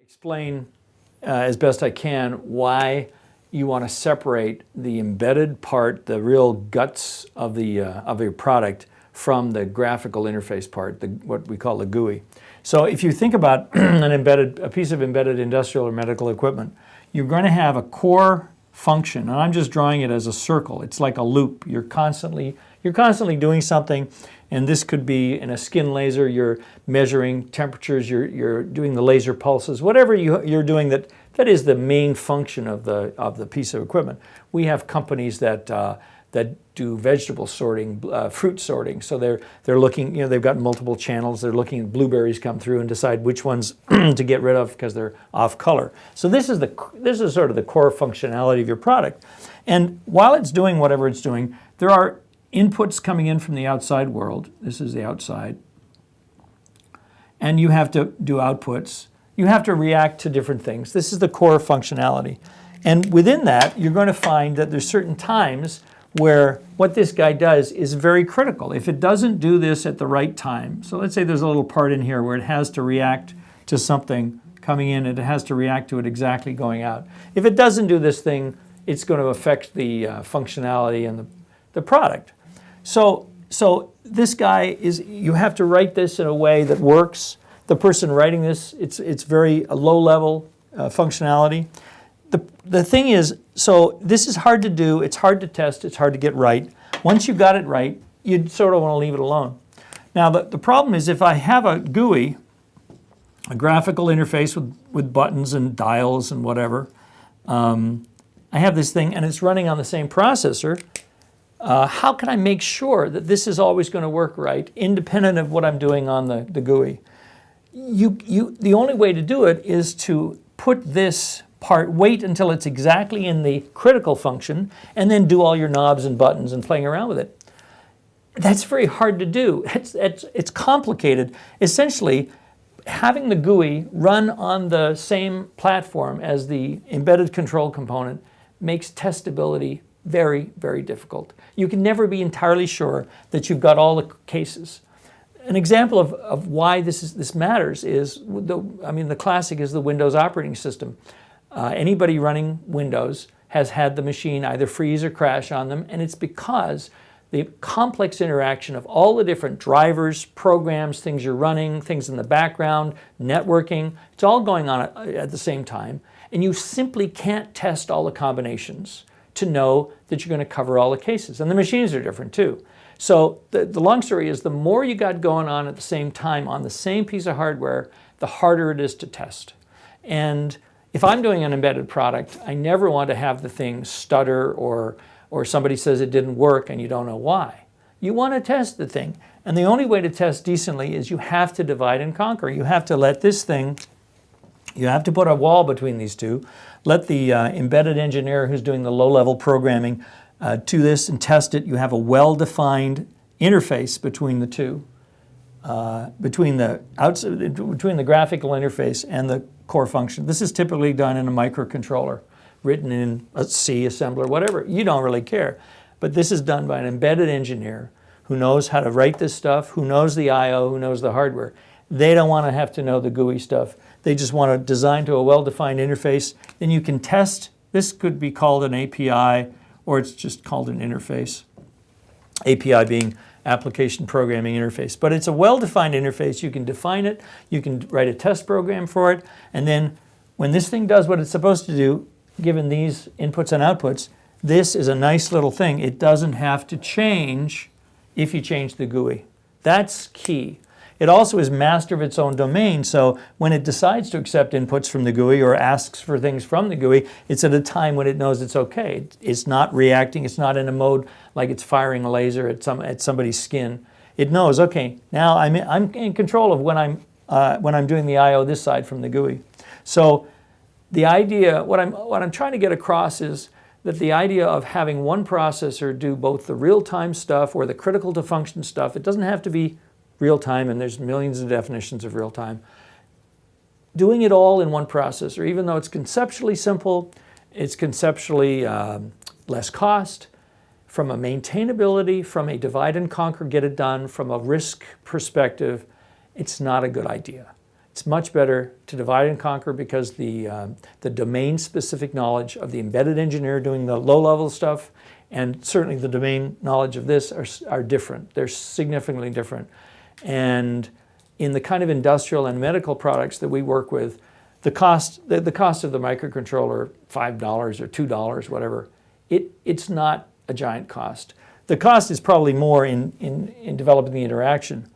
Explain as best I can why you want to separate the embedded part, the real guts of your product, from the graphical interface part, what we call the GUI. So if you think about a piece of embedded industrial or medical equipment, you're going to have a core function, and I'm just drawing it as a circle. It's like a loop. You're constantly doing something, and this could be in a skin laser. You're measuring temperatures. You're doing the laser pulses. Whatever you're doing that is the main function of the piece of equipment. We have companies that do vegetable sorting, fruit sorting. So they're looking. They've got multiple channels. They're looking at blueberries come through and decide which ones to get rid of because they're off color. So this is sort of the core functionality of your product. And while it's doing whatever it's doing, there are inputs coming in from the outside world. This is the outside. And you have to do outputs. You have to react to different things. This is the core functionality. And within that, you're going to find that there's certain times where what this guy does is very critical. If it doesn't do this at the right time, so let's say there's a little part in here where it has to react to something coming in and it has to react to it exactly going out. If it doesn't do this thing, it's going to affect the functionality and the product. So this guy you have to write this in a way that works. The person writing this, it's very low level functionality. The thing is, so this is hard to do, it's hard to test, it's hard to get right. Once you got it right, you sort of want to leave it alone. Now the problem is if I have a GUI, a graphical interface with buttons and dials and whatever, I have this thing and it's running on the same processor, how can I make sure that this is always going to work right, independent of what I'm doing on the GUI? The only way to do it is to put this part, wait until it's exactly in the critical function, and then do all your knobs and buttons and playing around with it. That's very hard to do. It's complicated. Essentially, having the GUI run on the same platform as the embedded control component makes testability very, very difficult. You can never be entirely sure that you've got all the cases. An example of why this matters is, the classic is the Windows operating system. Anybody running Windows has had the machine either freeze or crash on them, and it's because the complex interaction of all the different drivers, programs, things you're running, things in the background, networking, it's all going on at the same time, and you simply can't test all the combinations to know that you're going to cover all the cases. And the machines are different too. So the long story is, the more you got going on at the same time on the same piece of hardware, the harder it is to test. And if I'm doing an embedded product, I never want to have the thing stutter or somebody says it didn't work and you don't know why. You want to test the thing. And the only way to test decently is you have to divide and conquer. You have to let this thing, you have to put a wall between these two, let the embedded engineer who's doing the low-level programming to this and test it. You have a well-defined interface between the two, between the graphical interface and the core function. This is typically done in a microcontroller, written in a C assembler, whatever. You don't really care. But this is done by an embedded engineer who knows how to write this stuff, who knows the I/O, who knows the hardware. They don't want to have to know the GUI stuff. They just want to design to a well-defined interface. Then you can test. This could be called an API, or it's just called an interface. API being application programming interface. But it's a well-defined interface. You can define it. You can write a test program for it. And then when this thing does what it's supposed to do, given these inputs and outputs, this is a nice little thing. It doesn't have to change if you change the GUI. That's key. It also is master of its own domain, so when it decides to accept inputs from the GUI or asks for things from the GUI, it's at a time when it knows it's okay. It's not reacting, it's not in a mode like it's firing a laser at somebody's skin. It knows, okay, now I'm in control of when I'm doing the I/O this side from the GUI. So the idea, what I'm trying to get across is that the idea of having one processor do both the real-time stuff or the critical to function stuff, it doesn't have to be real time, and there's millions of definitions of real time. Doing it all in one processor, even though it's conceptually simple, it's conceptually less cost, from a maintainability, from a divide and conquer, get it done, from a risk perspective, it's not a good idea. It's much better to divide and conquer because the domain-specific knowledge of the embedded engineer doing the low-level stuff and certainly the domain knowledge of this are different. They're significantly different. And in the kind of industrial and medical products that we work with, the cost of the microcontroller, $5 or $2, whatever, it's not a giant cost. The cost is probably more in developing the interaction,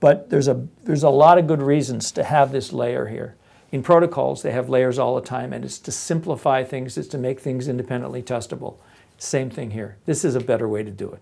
but there's a lot of good reasons to have this layer here. In protocols, they have layers all the time, and it's to simplify things, it's to make things independently testable. Same thing here. This is a better way to do it.